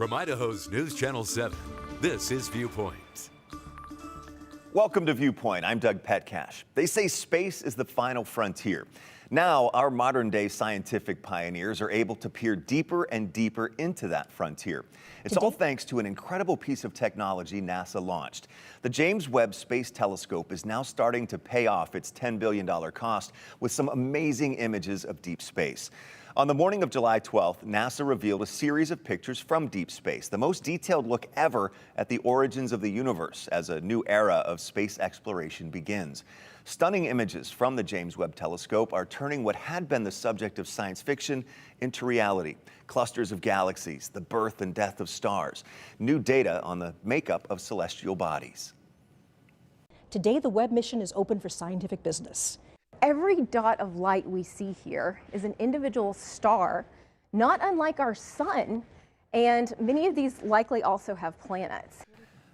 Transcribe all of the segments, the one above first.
From Idaho's News Channel 7, this is Viewpoint. Welcome to Viewpoint. I'm Doug Petcash. They say space is the final frontier. Now, our modern-day scientific pioneers are able to peer deeper and deeper into that frontier. It's all thanks to an incredible piece of technology NASA launched. The James Webb Space Telescope is now starting to pay off its $10 billion cost with some amazing images of deep space. On the morning of July 12th, NASA revealed a series of pictures from deep space, the most detailed look ever at the origins of the universe as a new era of space exploration begins. Stunning images from the James Webb Telescope are turning what had been the subject of science fiction into reality. Clusters of galaxies, the birth and death of stars, new data on the makeup of celestial bodies. Today, the Webb mission is open for scientific business. Every dot of light we see here is an individual star, not unlike our sun, and many of these likely also have planets.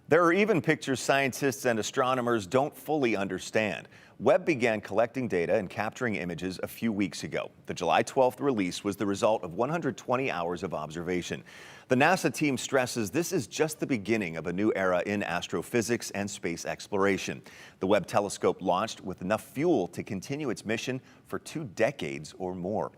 There are even pictures scientists and astronomers don't fully understand. Webb began collecting data and capturing images a few weeks ago. The July 12th release was the result of 120 hours of observation. The NASA team stresses this is just the beginning of a new era in astrophysics and space exploration. The Webb telescope launched with enough fuel to continue its mission for 2 decades or more.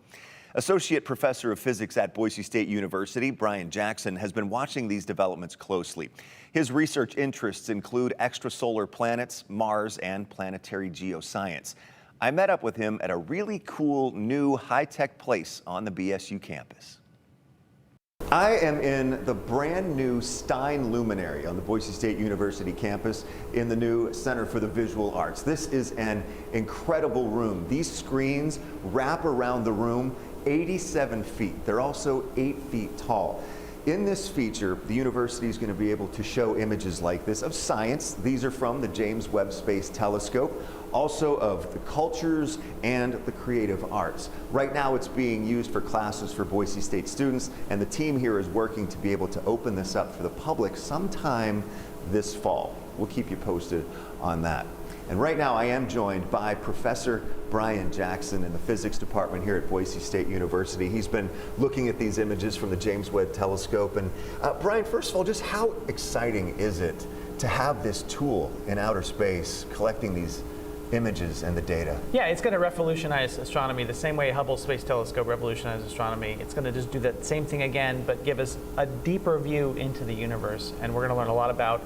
Associate Professor of Physics at Boise State University, Brian Jackson, has been watching these developments closely. His research interests include extrasolar planets, Mars, and planetary geoscience. I met up with him at a really cool, new, high-tech place on the BSU campus. I am in the brand new Stein Luminary on the Boise State University campus in the new Center for the Visual Arts. This is an incredible room. These screens wrap around the room 87 feet. They're also 8 feet tall. In this feature, the university is going to be able to show images like this of science. These are from the James Webb Space Telescope, also of the cultures and the creative arts. Right now it's being used for classes for Boise State students, and the team here is working to be able to open this up for the public sometime this fall. We'll keep you posted on that. And right now I am joined by Professor Brian Jackson in the physics department here at Boise State University. He's been looking at these images from the James Webb Telescope. And Brian, first of all, just how exciting is it to have this tool in outer space collecting these images and the data? Yeah, it's going to revolutionize astronomy the same way Hubble Space Telescope revolutionized astronomy. It's going to just do that same thing again, but give us a deeper view into the universe. And we're going to learn a lot about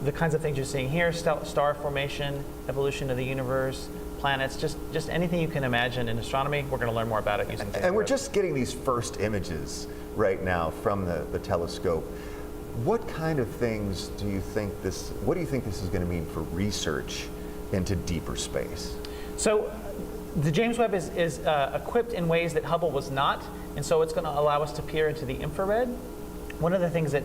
the kinds of things you're seeing here: star formation, evolution of the universe, planets, just anything you can imagine in astronomy. We're going to learn more about it using James And we're Webb. just getting these first images right now from the telescope. What kind of things do you think what do you think this is going to mean for research into deeper space? So the James Webb is equipped in ways that Hubble was not, and so it's going to allow us to peer into the infrared. One of the things that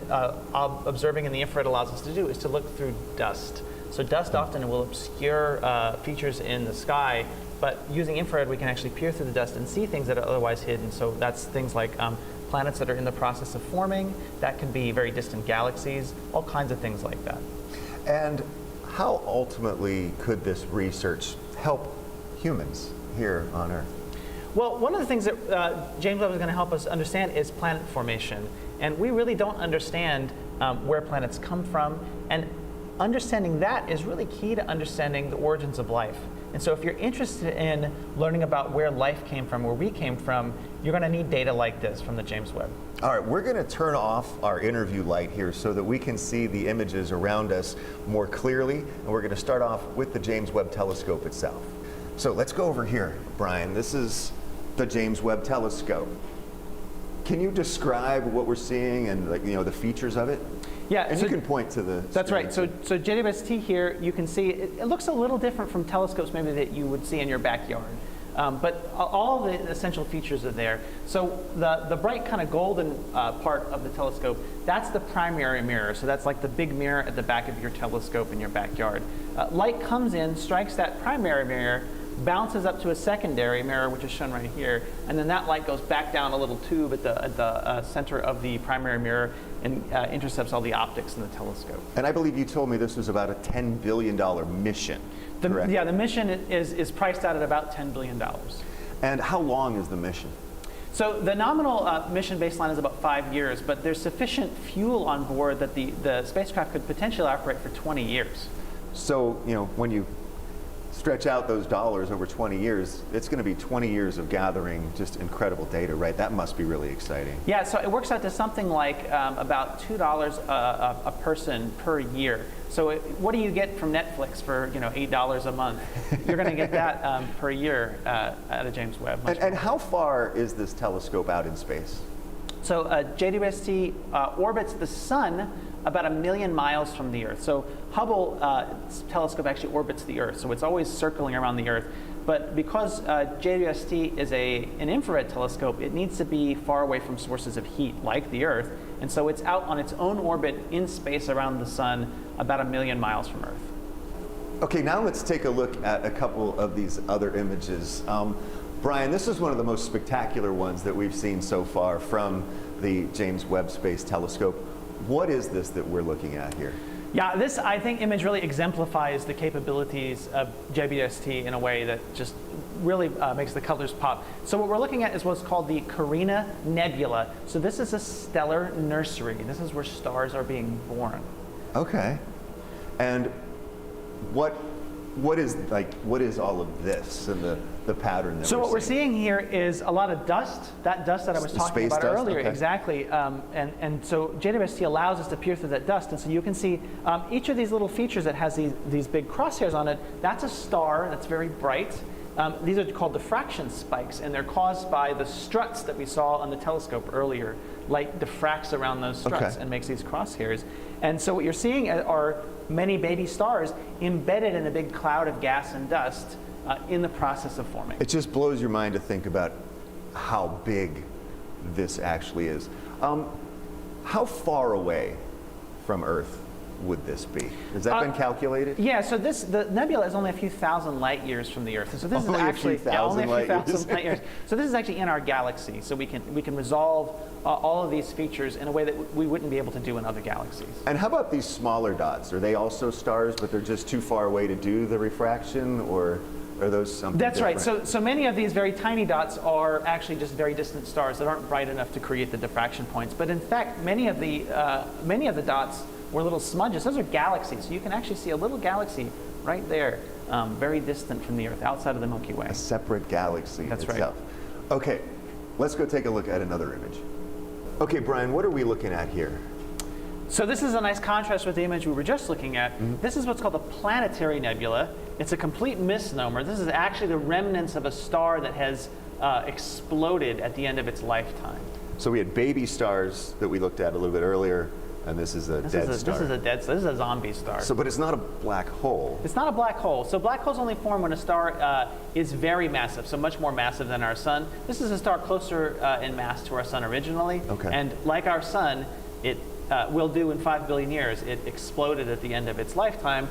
observing in the infrared allows us to do is to look through dust. So dust often will obscure features in the sky, but using infrared we can actually peer through the dust and see things that are otherwise hidden. So that's things like planets that are in the process of forming. That can be very distant galaxies, all kinds of things like that. And how ultimately could this research help humans here on Earth? Well, one of the things that James Webb is going to help us understand is planet formation. And we really don't understand where planets come from. And understanding that is really key to understanding the origins of life. And so if you're interested in learning about where life came from, where we came from, you're going to need data like this from the James Webb. All right, we're going to turn off our interview light here so that we can see the images around us more clearly. And we're going to start off with the James Webb Telescope itself. So let's go over here, Brian. This is the James Webb Telescope. Can you describe what we're seeing and the features of it? Yeah, and so you can point to the That's screen. right. So JWST here, you can see it looks a little different from telescopes maybe that you would see in your backyard. But all the essential features are there. So the bright kind of golden part of the telescope, that's the primary mirror. So that's like the big mirror at the back of your telescope in your backyard. Light comes in, strikes that primary mirror, bounces up to a secondary mirror, which is shown right here, and then that light goes back down a little tube at the center of the primary mirror and intercepts all the optics in the telescope. And I believe you told me this was about a $10 billion mission, correct? Yeah, the mission is priced out at about $10 billion. And how long is the mission? So the nominal mission baseline is about 5 years, but there's sufficient fuel on board that the spacecraft could potentially operate for 20 years. So, you know, when you stretch out those dollars over 20 years, it's going to be 20 years of gathering just incredible data, right? That must be really exciting. Yeah, so it works out to something like about $2 a person per year. So what do you get from Netflix for, you know, $8 a month? You're going to get that per year out of James Webb. And how far is this telescope out in space? So JWST orbits the sun about 1 million miles from the Earth. So Hubble telescope actually orbits the Earth, so it's always circling around the Earth. But because JWST is an infrared telescope, it needs to be far away from sources of heat, like the Earth. And so it's out on its own orbit in space around the sun, about 1 million miles from Earth. Okay, now let's take a look at a couple of these other images. Brian, this is one of the most spectacular ones that we've seen so far from the James Webb Space Telescope. What is this that we're looking at here? Yeah, this, I think, image really exemplifies the capabilities of JWST in a way that just really makes the colors pop. So what we're looking at is what's called the Carina Nebula. So this is a stellar nursery. This is where stars are being born. Okay. And what is all of this and the pattern that so what we're seeing here is a lot of dust, that dust that I was talking about earlier. Okay. Exactly. And so JWST allows us to peer through that dust. And so you can see each of these little features that has these big crosshairs on it, that's a star that's very bright. These are called diffraction spikes, and they're caused by the struts that we saw on the telescope earlier. Light diffracts around those struts and makes these crosshairs. And so what you're seeing are many baby stars embedded in a big cloud of gas and dust in the process of forming. It just blows your mind to think about how big this actually is. How far away from Earth would this be? Has that been calculated? Yeah, so the nebula is only a few thousand light years from the Earth. And so this only is actually a few thousand light years. So this is actually in our galaxy. So we can resolve all of these features in a way that we wouldn't be able to do in other galaxies. And how about these smaller dots? Are they also stars, but they're just too far away to do the refraction, or are those something That's different? right. So many of these very tiny dots are actually just very distant stars that aren't bright enough to create the diffraction points. But in fact, many of the dots were little smudges. Those are galaxies. So you can actually see a little galaxy right there, very distant from the Earth, outside of the Milky Way. A separate galaxy That's itself. right. Okay, let's go take a look at another image. Okay, Brian, what are we looking at here? So this is a nice contrast with the image we were just looking at. This is what's called a planetary nebula. It's a complete misnomer. This is actually the remnants of a star that has exploded at the end of its lifetime. So we had baby stars that we looked at a little bit earlier, and this is a dead star. This is a dead star. This is a zombie star. So, but it's not a black hole. It's not a black hole. So black holes only form when a star is very massive, so much more massive than our sun. This is a star closer in mass to our sun originally. Okay. And like our sun, it will do in 5 billion years. It exploded at the end of its lifetime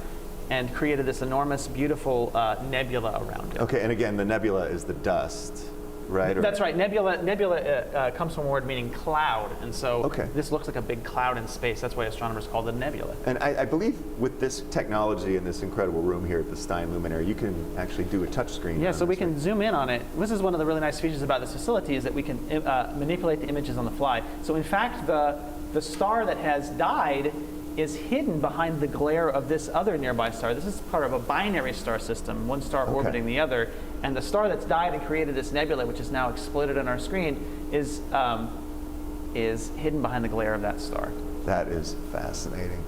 and created this enormous, beautiful nebula around it. Okay, and again, the nebula is the dust, right? That's right. Nebula comes from a word meaning cloud, and so this looks like a big cloud in space. That's why astronomers call it a nebula. And I believe with this technology in this incredible room here at the Stein Luminary, you can actually do a touch screen. Yeah, so we can zoom in on it. This is one of the really nice features about this facility, is that we can manipulate the images on the fly. So in fact, the star that has died is hidden behind the glare of this other nearby star. This is part of a binary star system, one star orbiting the other. And the star that's died and created this nebula, which is now exploded on our screen, is hidden behind the glare of that star. That is fascinating.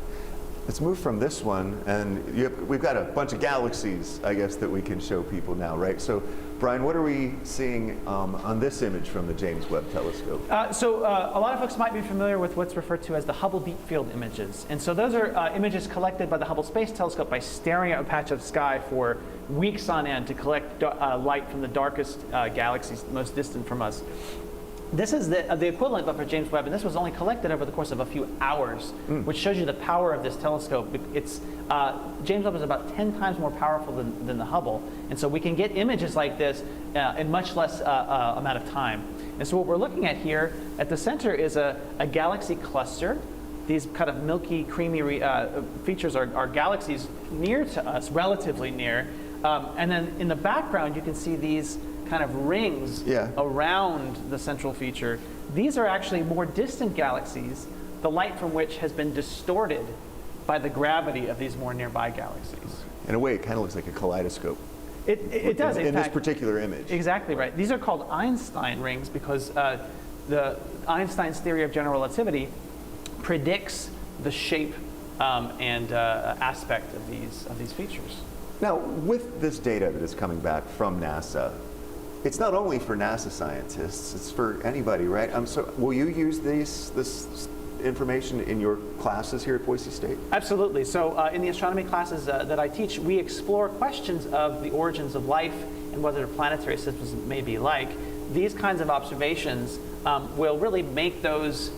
Let's move from this one, and we've got a bunch of galaxies, I guess, that we can show people now, right? So, Brian, what are we seeing on this image from the James Webb Telescope? So a lot of folks might be familiar with what's referred to as the Hubble Deep Field images. And so those are images collected by the Hubble Space Telescope by staring at a patch of sky for weeks on end to collect light from the darkest galaxies most distant from us. This is the equivalent, but for James Webb, and this was only collected over the course of a few hours, which shows you the power of this telescope. James Webb is about 10 times more powerful than the Hubble, and so we can get images like this in much less amount of time. And so what we're looking at here, at the center is a galaxy cluster. These kind of milky, creamy features are galaxies near to us, relatively near. And then in the background, you can see these kind of rings around the central feature, these are actually more distant galaxies, the light from which has been distorted by the gravity of these more nearby galaxies. In a way, it kind of looks like a kaleidoscope. It does, in this particular image. Exactly right. These are called Einstein rings because Einstein's theory of general relativity predicts the shape and aspect of these features. Now, with this data that is coming back from NASA, it's not only for NASA scientists, it's for anybody, right? So will you use this information in your classes here at Boise State? Absolutely. So in the astronomy classes that I teach, we explore questions of the origins of life and what their planetary systems may be like. These kinds of observations will really make those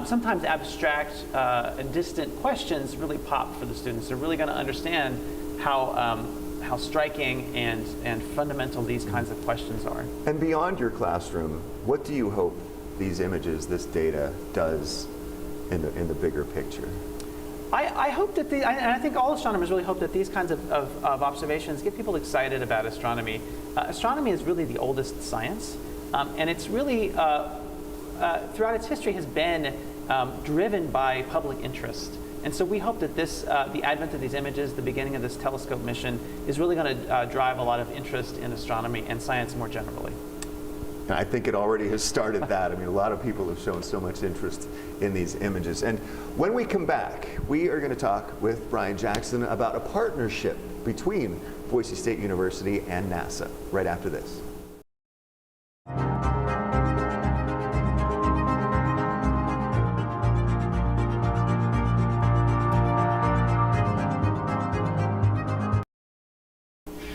sometimes abstract and distant questions really pop for the students. They're really going to understand how striking and fundamental these kinds of questions are. And beyond your classroom, what do you hope these images, this data, does in the bigger picture? I hope that and I think all astronomers really hope that these kinds of observations get people excited about astronomy. Astronomy is really the oldest science, and it's really, throughout its history, has been driven by public interest. And so we hope that the advent of these images, the beginning of this telescope mission, is really going to drive a lot of interest in astronomy and science more generally. I think it already has started that. I mean, a lot of people have shown so much interest in these images. And when we come back, we are going to talk with Brian Jackson about a partnership between Boise State University and NASA right after this.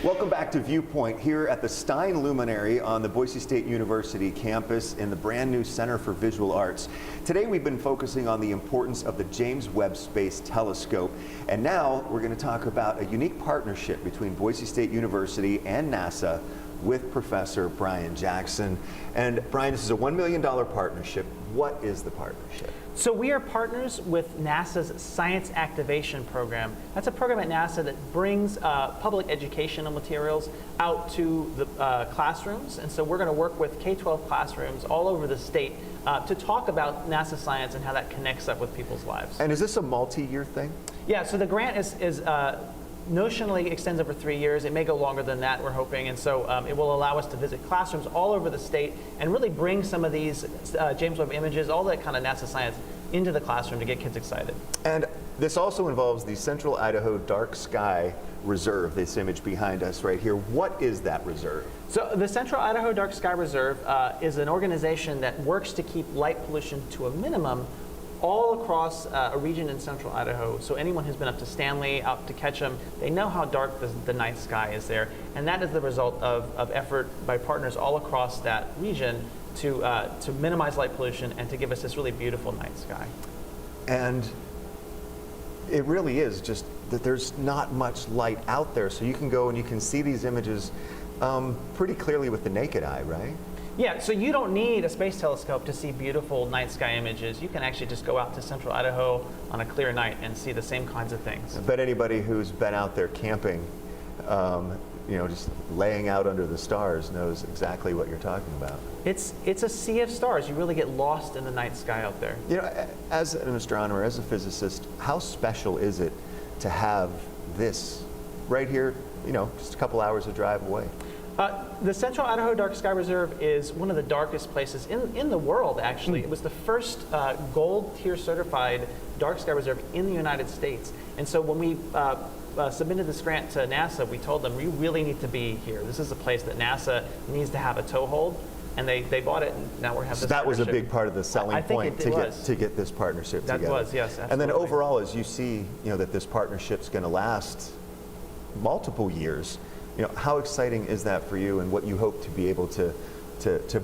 Welcome back to Viewpoint here at the Stein Luminary on the Boise State University campus in the brand new Center for Visual Arts. Today we've been focusing on the importance of the James Webb Space Telescope, and now we're going to talk about a unique partnership between Boise State University and NASA with Professor Brian Jackson. And Brian, this is a $1 million partnership. What is the partnership? So we are partners with NASA's Science Activation Program. That's a program at NASA that brings public educational materials out to the classrooms. And so we're going to work with K-12 classrooms all over the state to talk about NASA science and how that connects up with people's lives. And is this a multi-year thing? Yeah, so the grant is notionally extends over 3 years. It may go longer than that, we're hoping. And so it will allow us to visit classrooms all over the state and really bring some of these James Webb images, all that kind of NASA science, into the classroom to get kids excited. And this also involves the Central Idaho Dark Sky Reserve, this image behind us right here. What is that reserve? So the Central Idaho Dark Sky Reserve is an organization that works to keep light pollution to a minimum all across a region in central Idaho. So anyone who's been up to Stanley, out to Ketchum, they know how dark the night sky is there. And that is the result of effort by partners all across that region to minimize light pollution and to give us this really beautiful night sky. And it really is just that there's not much light out there. So you can go and you can see these images pretty clearly with the naked eye, right? Yeah, so you don't need a space telescope to see beautiful night sky images. You can actually just go out to central Idaho on a clear night and see the same kinds of things. I bet anybody who's been out there camping, you know, just laying out under the stars knows exactly what you're talking about. It's a sea of stars. You really get lost in the night sky out there. You know, as an astronomer, as a physicist, how special is it to have this right here, you know, just a couple hours of drive away? The Central Idaho Dark Sky Reserve is one of the darkest places in the world, actually. It was the first gold tier certified dark sky reserve in the United States. And so when we submitted this grant to NASA, we told them, you really need to be here. This is a place that NASA needs to have a toehold. And they bought it, and now we're having this that was a partnership. big part of the selling point to get this partnership together. That was, yes, absolutely. And then overall, as you see, you know, that this partnership's going to last multiple years, you know, how exciting is that for you, and what you hope to be able to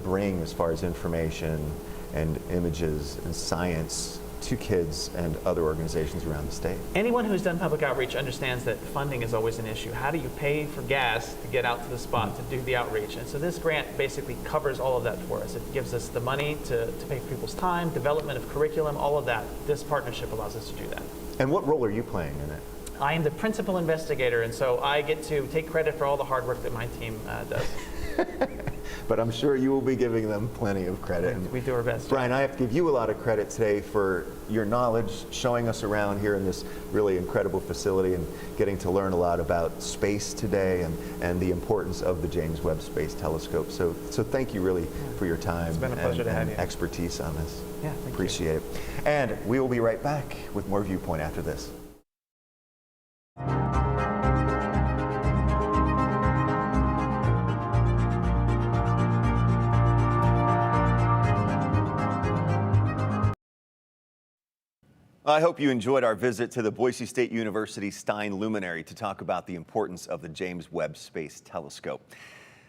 bring as far as information and images and science to kids and other organizations around the state? Anyone who's done public outreach understands that funding is always an issue. How do you pay for gas to get out to the spot to do the outreach? And so this grant basically covers all of that for us. It gives us the money to pay for people's time, development of curriculum, all of that. This partnership allows us to do that. And what role are you playing in it? I am the principal investigator, and so I get to take credit for all the hard work that my team does. But I'm sure you will be giving them plenty of credit. And We do our best. Brian, I have to give you a lot of credit today for your knowledge, showing us around here in this really incredible facility and getting to learn a lot about space today and the importance of the James Webb Space Telescope. So thank you really for your time. It's been a pleasure to have you. Expertise on this. Yeah, thank you. Appreciate it. And we will be right back with more Viewpoint after this. I hope you enjoyed our visit to the Boise State University Stein Luminary to talk about the importance of the James Webb Space Telescope.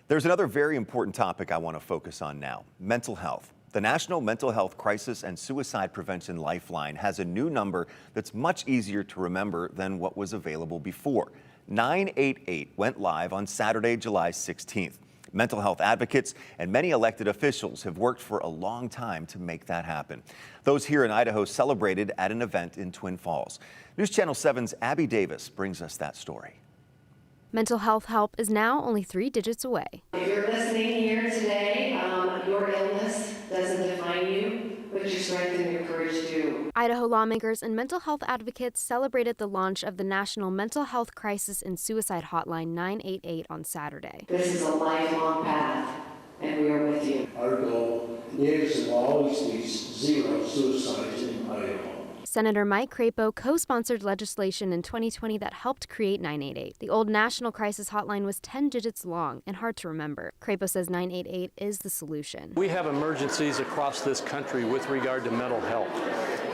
There's another very important topic I want to focus on now: mental health. The National Mental Health Crisis and Suicide Prevention Lifeline has a new number that's much easier to remember than what was available before. 988 went live on Saturday, July 16th. Mental health advocates and many elected officials have worked for a long time to make that happen. Those here in Idaho celebrated at an event in Twin Falls. News Channel 7's Abby Davis brings us that story. Mental health help is now only 3 digits away. If you're listening here today, your illness doesn't define you, but your strength and your courage do. Idaho lawmakers and mental health advocates celebrated the launch of the National Mental Health Crisis and Suicide Hotline 988 on Saturday. This is a lifelong path, and we are with you. Our goal is and will always be zero suicides in Idaho. Senator Mike Crapo co-sponsored legislation in 2020 that helped create 988. The old National Crisis Hotline was 10 digits long and hard to remember. Crapo says 988 is the solution. We have emergencies across this country with regard to mental health.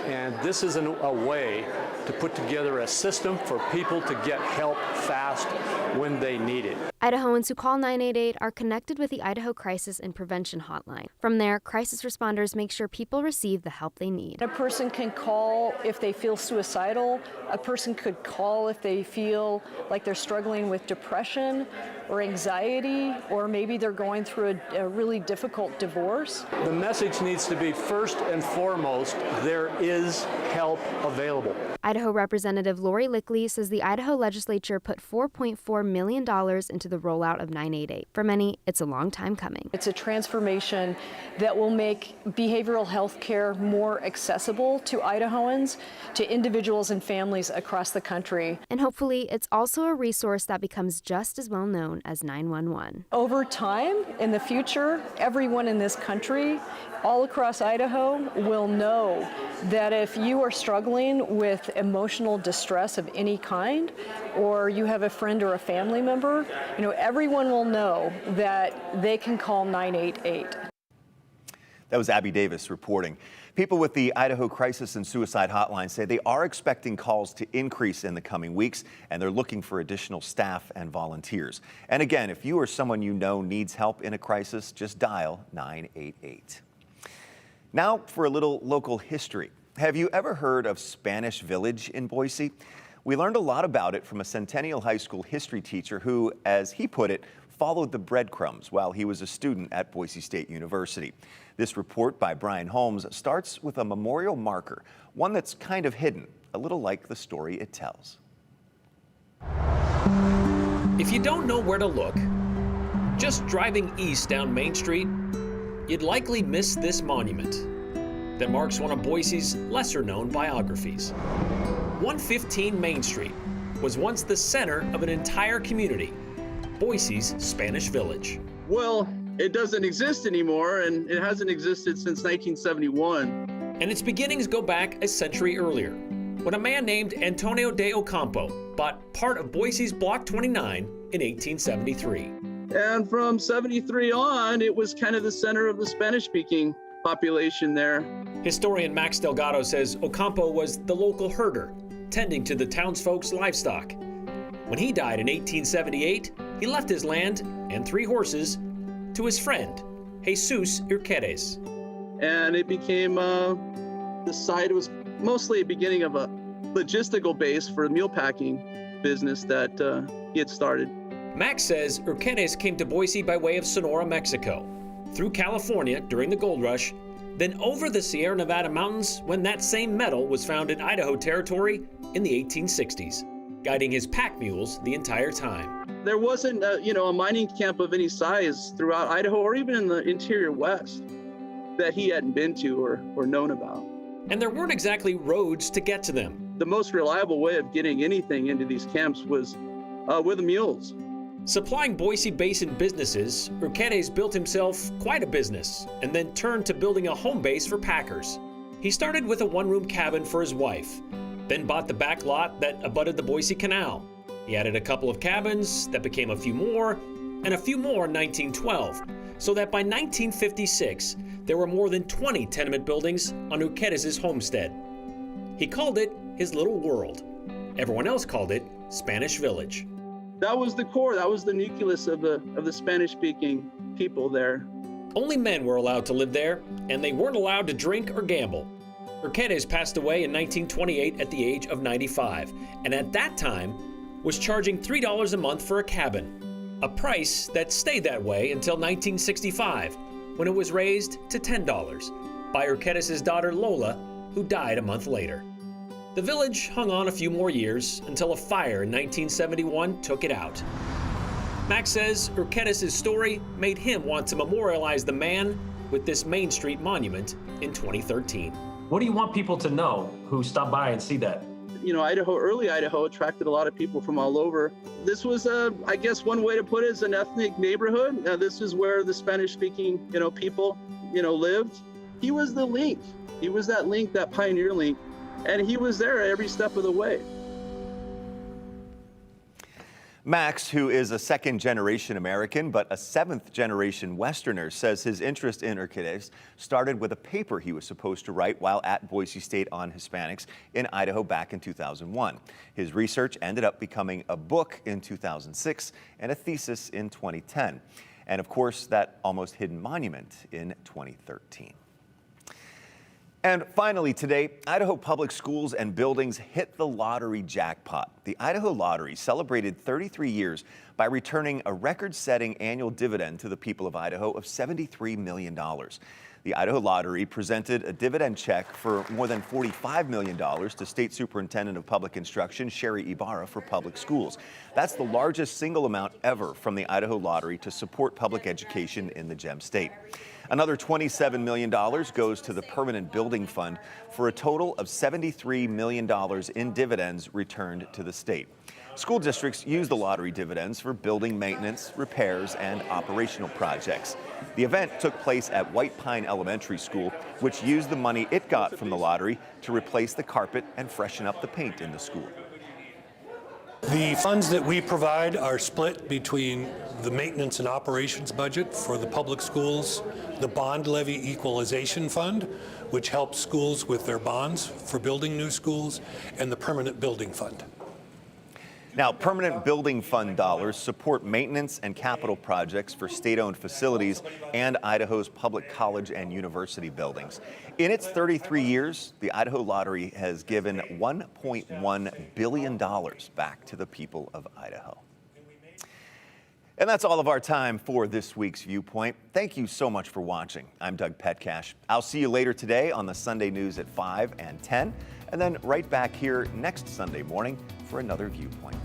And this is a way to put together a system for people to get help fast when they need it. Idahoans who call 988 are connected with the Idaho Crisis and Prevention Hotline. From there, crisis responders make sure people receive the help they need. A person can call if they feel suicidal. A person could call if they feel like they're struggling with depression or anxiety, or maybe they're going through a really difficult divorce. The message needs to be first and foremost, there is help available. Idaho Representative Lori Lickley says the Idaho legislature put $4.4 million into the rollout of 988. For many, it's a long time coming. It's a transformation that will make behavioral health care more accessible to Idahoans, to individuals and families across the country. And hopefully, it's also a resource that becomes just as well known as 911. Over time, in the future, everyone in this country, all across Idaho, will know that if you are struggling with emotional distress of any kind, or you have a friend or a family member, everyone will know that they can call 988. That was Abby Davis reporting. People with the Idaho Crisis and Suicide Hotline say they are expecting calls to increase in the coming weeks, and they're looking for additional staff and volunteers. And again, if you or someone you know needs help in a crisis, just dial 988. Now for a little local history. Have you ever heard of Spanish Village in Boise? We learned a lot about it from a Centennial High School history teacher who, as he put it, followed the breadcrumbs while he was a student at Boise State University. This report by Brian Holmes starts with a memorial marker, one that's kind of hidden, a little like the story it tells. If you don't know where to look, just driving east down Main Street, you'd likely miss this monument that marks one of Boise's lesser-known biographies. 115 Main Street was once the center of an entire community, Boise's Spanish Village. Well, it doesn't exist anymore, and it hasn't existed since 1971. And its beginnings go back a century earlier, when a man named Antonio de Ocampo bought part of Boise's Block 29 in 1873. And from 73 on, it was kind of the center of the Spanish-speaking population there. Historian Max Delgado says Ocampo was the local herder, tending to the townsfolk's livestock. When he died in 1878, he left his land and 3 horses to his friend, Jesus Urquedes. And it became the site. It was mostly a beginning of a logistical base for a meal packing business that he had started. Max says Urquedes came to Boise by way of Sonora, Mexico, through California during the gold rush, then over the Sierra Nevada mountains when that same metal was found in Idaho territory in the 1860s. guiding his pack mules the entire time. There wasn't a mining camp of any size throughout Idaho or even in the interior West that he hadn't been to or known about. And there weren't exactly roads to get to them. The most reliable way of getting anything into these camps was with the mules. Supplying Boise Basin businesses, Urquedes built himself quite a business and then turned to building a home base for packers. He started with a one-room cabin for his wife, then bought the back lot that abutted the Boise Canal. He added a couple of cabins that became a few more, and a few more in 1912, so that by 1956, there were more than 20 tenement buildings on Urquedes' homestead. He called it his little world. Everyone else called it Spanish Village. That was the core, that was the nucleus of the Spanish-speaking people there. Only men were allowed to live there, and they weren't allowed to drink or gamble. Urquedes passed away in 1928 at the age of 95, and at that time was charging $3 a month for a cabin, a price that stayed that way until 1965, when it was raised to $10 by Urquedes' daughter Lola, who died a month later. The village hung on a few more years until a fire in 1971 took it out. Max says Urquedes' story made him want to memorialize the man with this Main Street monument in 2013. What do you want people to know who stop by and see that? Idaho, early Idaho attracted a lot of people from all over. This was, I guess one way to put it is an ethnic neighborhood. This is where the Spanish-speaking, people, lived. He was the link. He was that link, that pioneer link. And he was there every step of the way. Max, who is a second-generation American but a seventh-generation Westerner, says his interest in Urquedes started with a paper he was supposed to write while at Boise State on Hispanics in Idaho back in 2001. His research ended up becoming a book in 2006 and a thesis in 2010. And of course, that almost hidden monument in 2013. And finally today, Idaho public schools and buildings hit the lottery jackpot. The Idaho Lottery celebrated 33 years by returning a record-setting annual dividend to the people of Idaho of $73 million. The Idaho Lottery presented a dividend check for more than $45 million to State Superintendent of Public Instruction Sherry Ibarra for public schools. That's the largest single amount ever from the Idaho Lottery to support public education in the Gem State. Another $27 million goes to the Permanent Building Fund for a total of $73 million in dividends returned to the state. School districts use the lottery dividends for building maintenance, repairs, and operational projects. The event took place at White Pine Elementary School, which used the money it got from the lottery to replace the carpet and freshen up the paint in the school. The funds that we provide are split between the maintenance and operations budget for the public schools, the bond levy equalization fund, which helps schools with their bonds for building new schools, and the permanent building fund. Now, Permanent Building Fund dollars support maintenance and capital projects for state-owned facilities and Idaho's public college and university buildings. In its 33 years, the Idaho Lottery has given $1.1 billion back to the people of Idaho. And that's all of our time for this week's Viewpoint. Thank you so much for watching. I'm Doug Petcash. I'll see you later today on the Sunday News at 5 and 10, and then right back here next Sunday morning for another Viewpoint.